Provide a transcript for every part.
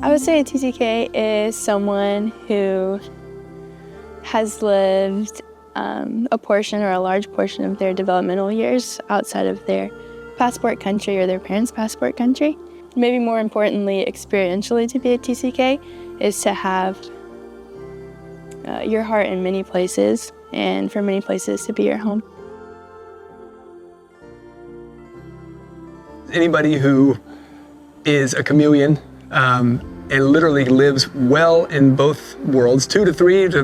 I would say a TCK is someone who has lived a portion or a large portion of their developmental years outside of their passport country or their parents' passport country. Maybe more importantly, experientially, to be a TCK is to have your heart in many places, and for many places to be your home. Anybody who is a chameleon and literally lives well in both worlds, 2 to 3 to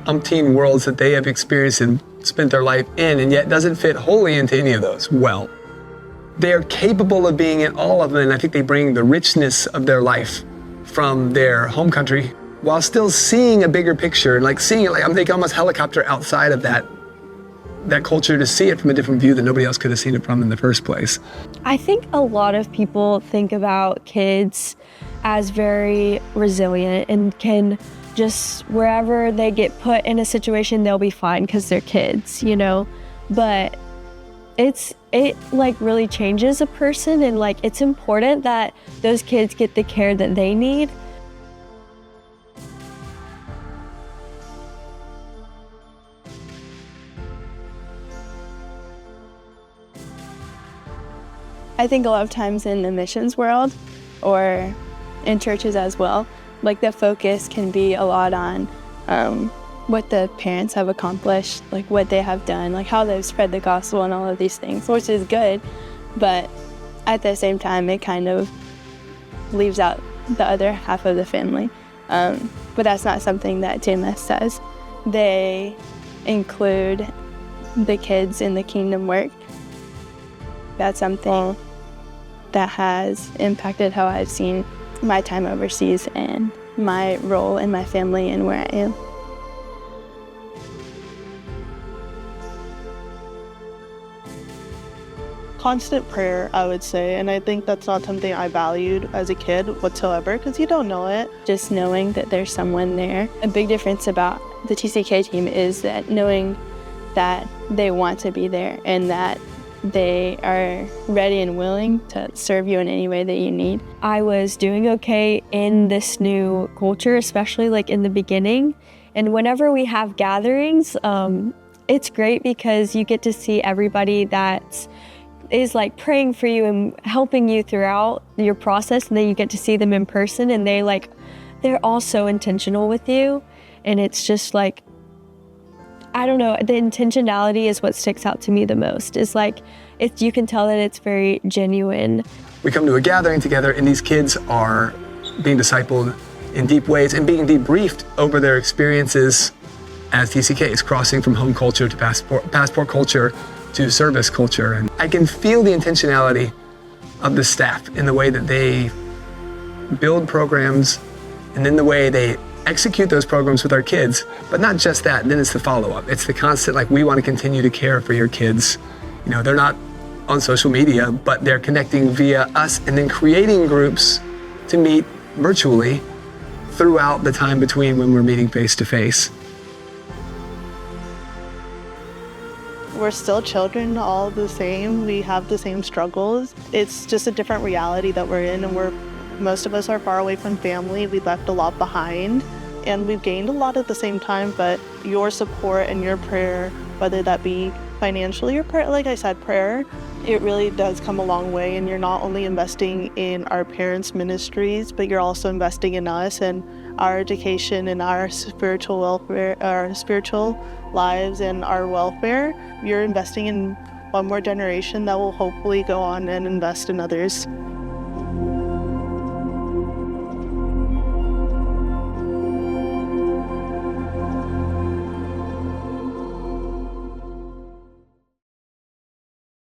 umpteen worlds that they have experienced and spent their life in, and yet doesn't fit wholly into any of those well. They're capable of being in all of them, and I think they bring the richness of their life from their home country while still seeing a bigger picture, and like seeing it like they can almost helicopter outside of that culture to see it from a different view that nobody else could have seen it from in the first place. I think a lot of people think about kids as very resilient and can just, wherever they get put in a situation, they'll be fine because they're kids, you know? But it like really changes a person, and like it's important that those kids get the care that they need. I think a lot of times in the missions world or in churches as well, like the focus can be a lot on what the parents have accomplished, like what they have done, like how they've spread the gospel and all of these things, which is good, but at the same time it kind of leaves out the other half of the family. But that's not something that TMS does. They include the kids in the kingdom work. That's something that has impacted how I've seen my time overseas and my role in my family and where I am. Constant prayer, I would say, and I think that's not something I valued as a kid whatsoever, because you don't know it. Just knowing that there's someone there. A big difference about the TCK team is that knowing that they want to be there and that they are ready and willing to serve you in any way that you need. I was doing okay in this new culture, especially like in the beginning. And whenever we have gatherings, it's great because you get to see everybody that is like praying for you and helping you throughout your process, and then you get to see them in person, and they're all so intentional with you. And it's just like, I don't know, the intentionality is what sticks out to me the most. It's like, you can tell that it's very genuine. We come to a gathering together, and these kids are being discipled in deep ways and being debriefed over their experiences as TCKs, crossing from home culture to passport culture to service culture. And I can feel the intentionality of the staff in the way that they build programs and in the way they execute those programs with our kids. But not just that, then it's the follow-up. It's the constant, like, we want to continue to care for your kids. You know, they're not on social media, but they're connecting via us and then creating groups to meet virtually throughout the time between when we're meeting face-to-face. We're still children, all the same. We have the same struggles. It's just a different reality that we're in, and most of us are far away from family. We left a lot behind, and we've gained a lot at the same time, but your support and your prayer, whether that be financially or prayer, like I said, prayer, it really does come a long way. And you're not only investing in our parents' ministries, but you're also investing in us and our education and our spiritual welfare, our spiritual lives and our welfare. You're investing in one more generation that will hopefully go on and invest in others.